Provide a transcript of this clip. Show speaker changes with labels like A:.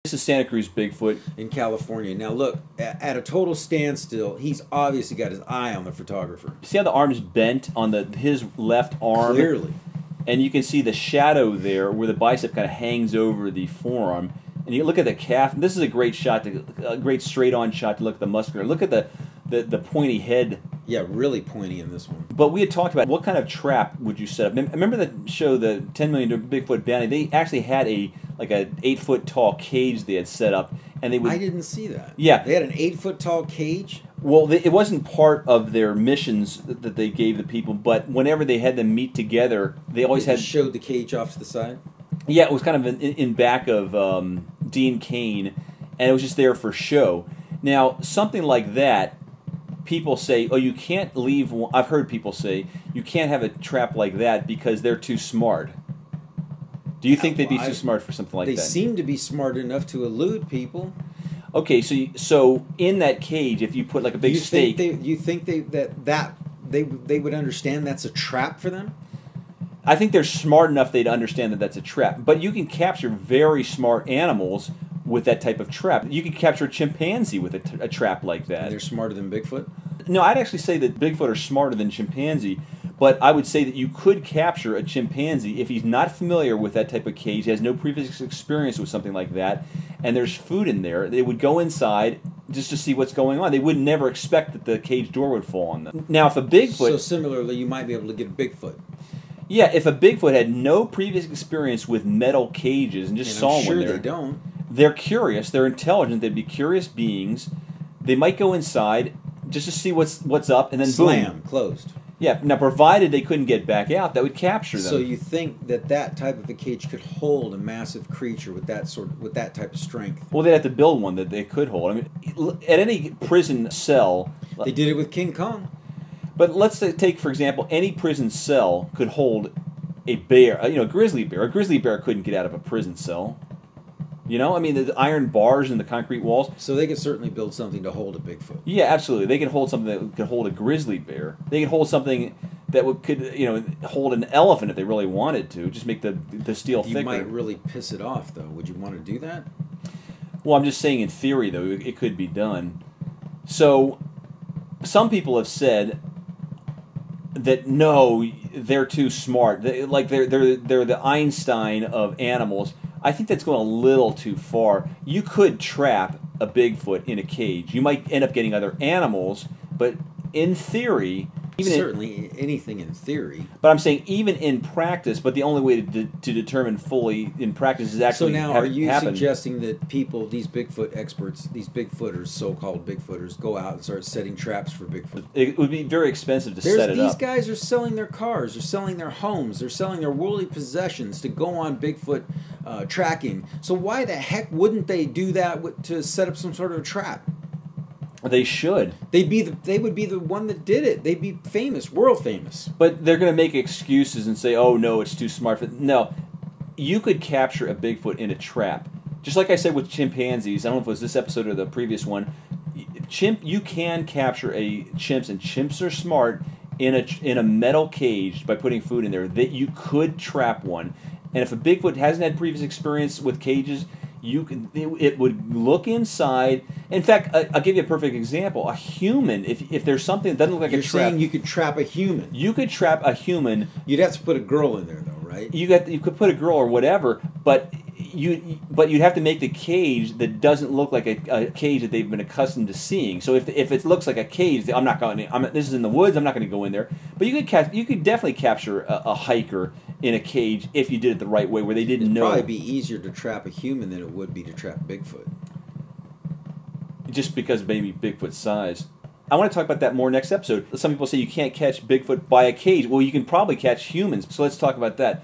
A: This is Santa Cruz Bigfoot.
B: In California. Now look, at a total standstill, he's obviously got his eye on the photographer.
A: See how the arm's bent on his left arm?
B: Clearly.
A: And you can see the shadow there where the bicep kind of hangs over the forearm. And you look at the calf. This is a great shot, a great straight-on shot to look at the muscular. Look at the pointy head.
B: Yeah, really pointy in this one.
A: But we had talked about what kind of trap would you set up. Remember the show, the 10 Million Bigfoot Bounty? They actually had a 8-foot tall cage they had set up, and they would.
B: I didn't see that.
A: Yeah,
B: they had an 8-foot tall cage.
A: Well, it wasn't part of their missions that they gave the people, but whenever they had them meet together, they always
B: showed the cage off to the side.
A: Yeah, it was kind of in back of Dean Cain, and it was just there for show. Now, something like that, people say, oh, you can't leave. I've heard people say you can't have a trap like that because they're too smart. Do you think they'd be too smart for something like that?
B: They seem to be smart enough to elude people.
A: Okay, so in that cage, if you put like a big stake,
B: you think they would understand that's a trap for them?
A: I think they're smart enough they'd understand that that's a trap. But you can capture very smart animals with that type of trap. You can capture a chimpanzee with a trap like that.
B: And they're smarter than Bigfoot?
A: No, I'd actually say that Bigfoot are smarter than chimpanzee. But I would say that you could capture a chimpanzee if he's not familiar with that type of cage, he has no previous experience with something like that, and there's food in there. They would go inside just to see what's going on. They would never expect that the cage door would fall on them. Now, if a Bigfoot...
B: So similarly, you might be able to get a Bigfoot.
A: Yeah, if a Bigfoot had no previous experience with metal cages and just saw one there...
B: they don't.
A: They're curious. They're intelligent. They'd be curious beings. They might go inside just to see what's up, and then
B: slam,
A: boom.
B: Closed.
A: Yeah, now provided they couldn't get back out, that would capture them.
B: So you think that type of a cage could hold a massive creature with that type of strength?
A: Well, they'd have to build one that they could hold. I mean, at any prison cell...
B: They did it with King Kong.
A: But let's take, for example, any prison cell could hold a bear, a grizzly bear. A grizzly bear couldn't get out of a prison cell. You know, I mean, the iron bars and the concrete walls.
B: So they could certainly build something to hold a Bigfoot.
A: Yeah, absolutely. They could hold something that could hold a grizzly bear. They could hold something that could hold an elephant if they really wanted to. Just make the steel thicker.
B: You might really piss it off, though. Would you want to do that?
A: Well, I'm just saying in theory, though, it could be done. So some people have said that no, they're too smart. They're the Einstein of animals. I think that's going a little too far. You could trap a Bigfoot in a cage. You might end up getting other animals, but in theory...
B: Certainly anything in theory.
A: But I'm saying even in practice, but the only way to determine fully in practice is actually
B: So now are you suggesting that people, these Bigfoot experts, these Bigfooters, so-called Bigfooters, go out and start setting traps for Bigfoot?
A: It would be very expensive to set it up.
B: These guys are selling their cars, they're selling their homes, they're selling their worldly possessions to go on Bigfoot tracking. So why the heck wouldn't they do that to set up some sort of a trap?
A: They should.
B: They would be the one that did it. They'd be famous, world famous.
A: But they're going to make excuses and say, "Oh no, it's too smart." No, you could capture a Bigfoot in a trap, just like I said with chimpanzees. I don't know if it was this episode or the previous one. You can capture chimps, and chimps are smart in a metal cage by putting food in there. That you could trap one, and if a Bigfoot hasn't had previous experience with cages, it would look inside. In fact, I'll give you a perfect example. A human, if there's something that doesn't look like a trap...
B: You're saying you could trap a human?
A: You could trap a human.
B: You'd have to put a girl in there, though, right?
A: You could put a girl or whatever, but you'd have to make the cage that doesn't look like a cage that they've been accustomed to seeing. So if it looks like a cage, I'm not going. This is in the woods. I'm not going to go in there. But you could definitely capture a hiker in a cage if you did it the right way, where they didn't know.
B: It'd probably be easier to trap a human than it would be to trap Bigfoot.
A: Just because maybe Bigfoot's size. I want to talk about that more next episode. Some people say you can't catch Bigfoot by a cage. Well, you can probably catch humans, so let's talk about that.